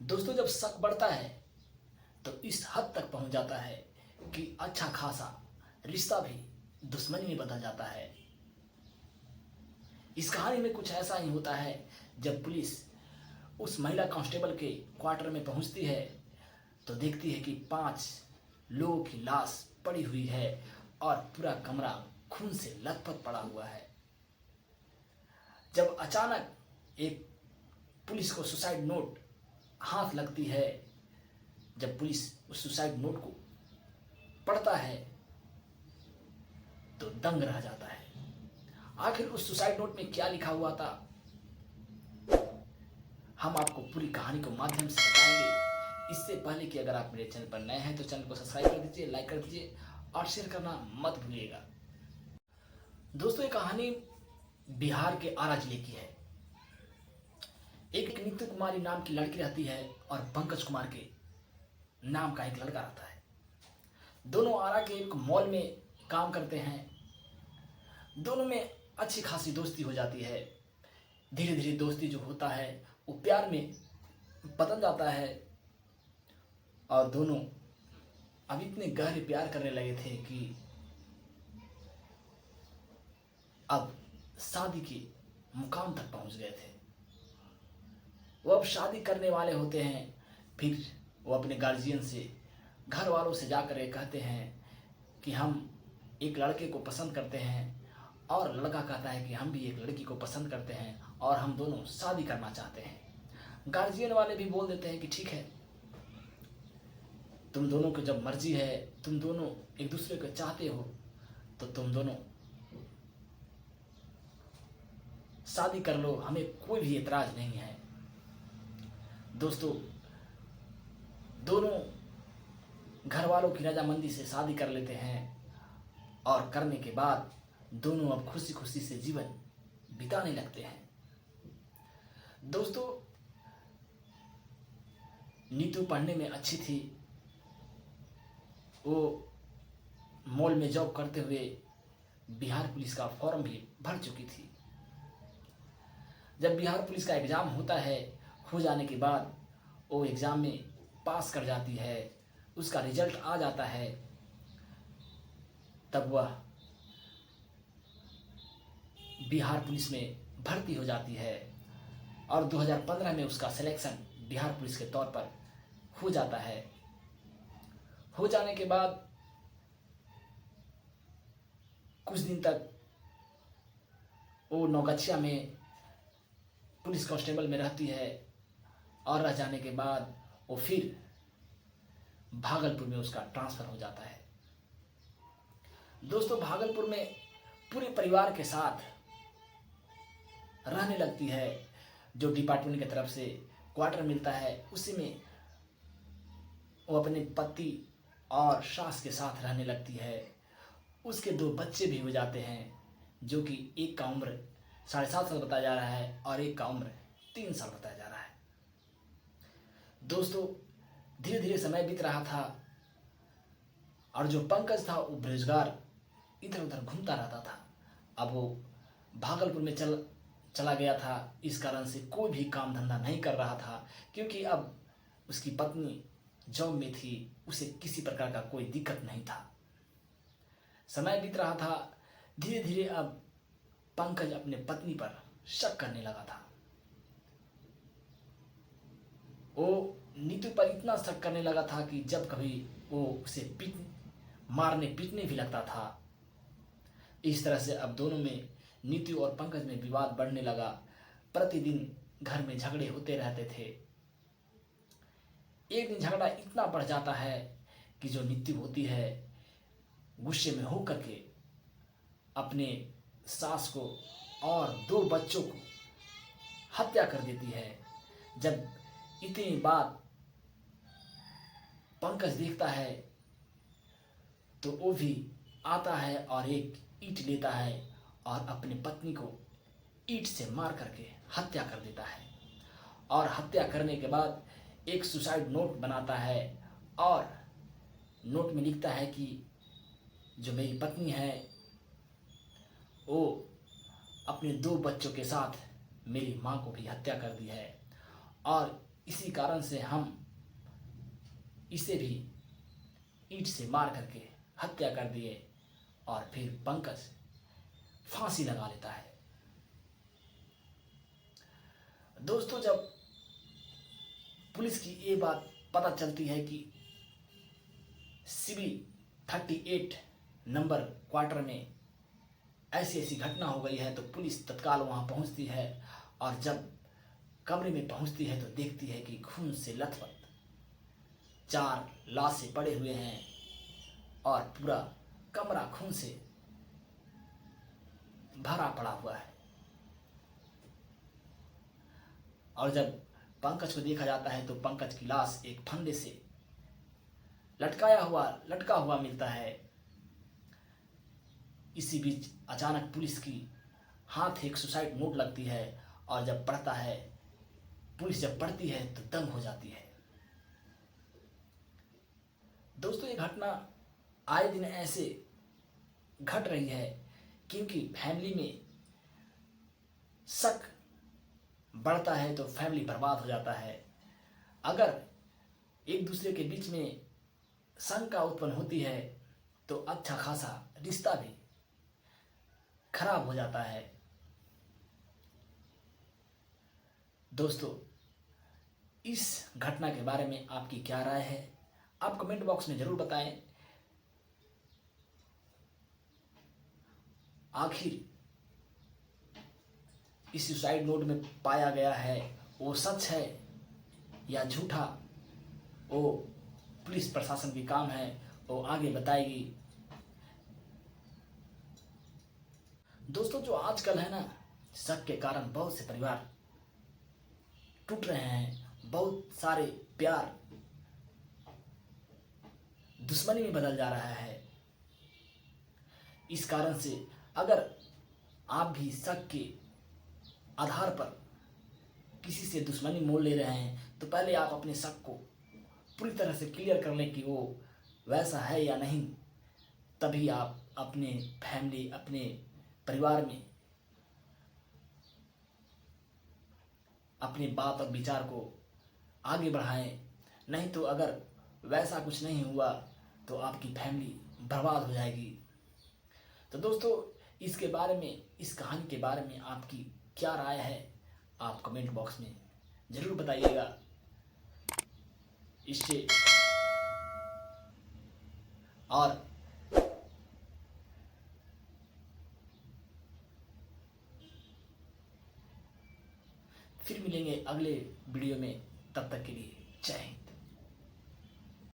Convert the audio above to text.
दोस्तों, जब शक बढ़ता है तो इस हद तक पहुंच जाता है कि अच्छा खासा रिश्ता भी दुश्मनी में बदल जाता है। इस कहानी में कुछ ऐसा ही होता है। जब पुलिस उस महिला कांस्टेबल के क्वार्टर में पहुंचती है तो देखती है कि 5 लोगों की लाश पड़ी हुई है और पूरा कमरा खून से लथपथ पड़ा हुआ है। जब अचानक एक पुलिस को सुसाइड नोट हाथ लगती है, जब पुलिस उस सुसाइड नोट को पढ़ता है तो दंग रह जाता है। आखिर उस सुसाइड नोट में क्या लिखा हुआ था, हम आपको पूरी कहानी को माध्यम से बताएंगे। इससे पहले कि अगर आप मेरे चैनल पर नए हैं तो चैनल को सब्सक्राइब कर दीजिए, लाइक कर दीजिए और शेयर करना मत भूलिएगा। दोस्तों, ये कहानी बिहार के आरा जिले की है। एक नीतू कुमारी नाम की लड़की रहती है और पंकज कुमार के नाम का एक लड़का रहता है। दोनों आरा के एक मॉल में काम करते हैं। दोनों में अच्छी खासी दोस्ती हो जाती है। धीरे धीरे दोस्ती जो होता है वो प्यार में बदल जाता है और दोनों अब इतने गहरे प्यार करने लगे थे कि अब शादी के मुकाम तक पहुंच गए थे। वो अब शादी करने वाले होते हैं। फिर वो अपने गार्जियन से, घर वालों से जाकर ये कहते हैं कि हम एक लड़के को पसंद करते हैं, और लड़का कहता है कि हम भी एक लड़की को पसंद करते हैं और हम दोनों शादी करना चाहते हैं। गार्जियन वाले भी बोल देते हैं कि ठीक है, तुम दोनों की जब मर्जी है, तुम दोनों एक दूसरे को चाहते हो तो तुम दोनों शादी कर लो, हमें कोई भी एतराज नहीं है। दोस्तों, दोनों घर वालों की रजामंदी से शादी कर लेते हैं और करने के बाद दोनों अब खुशी खुशी से जीवन बिताने लगते हैं। दोस्तों, नीतू पढ़ने में अच्छी थी। वो मॉल में जॉब करते हुए बिहार पुलिस का फॉर्म भी भर चुकी थी। जब बिहार पुलिस का एग्ज़ाम होता है, हो जाने के बाद वो एग्ज़ाम में पास कर जाती है, उसका रिजल्ट आ जाता है, तब वह बिहार पुलिस में भर्ती हो जाती है और 2015 में उसका सिलेक्शन बिहार पुलिस के तौर पर हो जाता है। हो जाने के बाद कुछ दिन तक वो नौगछिया में पुलिस कांस्टेबल में रहती है और रह जाने के बाद वो फिर भागलपुर में उसका ट्रांसफ़र हो जाता है। दोस्तों, भागलपुर में पूरे परिवार के साथ रहने लगती है। जो डिपार्टमेंट की तरफ से क्वार्टर मिलता है उसी में वो अपने पति और सास के साथ रहने लगती है। उसके 2 बच्चे भी हो जाते हैं, जो कि एक का उम्र 7.5 साल बताया जा रहा है और एक का उम्र 3 साल बताया जा रहा है। दोस्तों, धीरे धीरे समय बीत रहा था और जो पंकज था वो बेरोजगार इधर उधर घूमता रहता था। अब वो भागलपुर में चला गया था। इस कारण से कोई भी काम धंधा नहीं कर रहा था, क्योंकि अब उसकी पत्नी जॉब में थी, उसे किसी प्रकार का कोई दिक्कत नहीं था। समय बीत रहा था। धीरे धीरे अब पंकज अपने पत्नी पर शक करने लगा था। वो नीतू पर इतना शक करने लगा था कि जब कभी वो उसे मारने पीटने भी लगता था। इस तरह से अब दोनों में, नीतू और पंकज में विवाद बढ़ने लगा। प्रतिदिन घर में झगड़े होते रहते थे। एक दिन झगड़ा इतना बढ़ जाता है कि जो नीतू होती है गुस्से में हो करके अपने सास को और 2 बच्चों को हत्या कर देती है। जब इतनी बात पंकज देखता है तो वो भी आता है और एक ईंट लेता है और अपनी पत्नी को ईंट से मार करके हत्या कर देता है। और हत्या करने के बाद एक सुसाइड नोट बनाता है और नोट में लिखता है कि जो मेरी पत्नी है वो अपने 2 बच्चों के साथ मेरी माँ को भी हत्या कर दी है और इसी कारण से हम इसे भी ईंट से मार करके हत्या कर दिए और फिर पंकज फांसी लगा लेता है। दोस्तों, जब पुलिस की ये बात पता चलती है कि सिविल 38 नंबर क्वार्टर में ऐसी ऐसी घटना हो गई है, तो पुलिस तत्काल वहां पहुंचती है और जब कमरे में पहुंचती है तो देखती है कि खून से लथपथ 4 लाशें पड़े हुए हैं और पूरा कमरा खून से भरा पड़ा हुआ है। और जब पंकज को देखा जाता है तो पंकज की लाश एक फंदे से लटका हुआ मिलता है। इसी बीच अचानक पुलिस की हाथ एक सुसाइड नोट लगती है और जब पढ़ता है, पुलिस जब पढ़ती है तो दंग हो जाती है। दोस्तों, ये घटना आए दिन ऐसे घट रही है क्योंकि फैमिली में शक बढ़ता है तो फैमिली बर्बाद हो जाता है। अगर एक दूसरे के बीच में शंका उत्पन्न होती है तो अच्छा खासा रिश्ता भी खराब हो जाता है। दोस्तों, इस घटना के बारे में आपकी क्या राय है, आप कमेंट बॉक्स में जरूर बताएं। आखिर इस सुसाइड नोट में पाया गया है वो सच है या झूठा, वो पुलिस प्रशासन की काम है, वो आगे बताएगी। दोस्तों, जो आजकल है ना, शक के कारण बहुत से परिवार टूट रहे हैं, बहुत सारे प्यार दुश्मनी में बदल जा रहा है। इस कारण से अगर आप भी शक के आधार पर किसी से दुश्मनी मोल ले रहे हैं तो पहले आप अपने शक को पूरी तरह से क्लियर कर लें कि वो वैसा है या नहीं। तभी आप अपने फैमिली, अपने परिवार में अपनी बात और विचार को आगे बढ़ाएं। नहीं तो अगर वैसा कुछ नहीं हुआ तो आपकी फैमिली बर्बाद हो जाएगी। तो दोस्तों, इसके बारे में, इस कहानी के बारे में आपकी क्या राय है, आप कमेंट बॉक्स में ज़रूर बताइएगा। इससे और फिर मिलेंगे अगले वीडियो में, तब तक के लिए जय हिंद।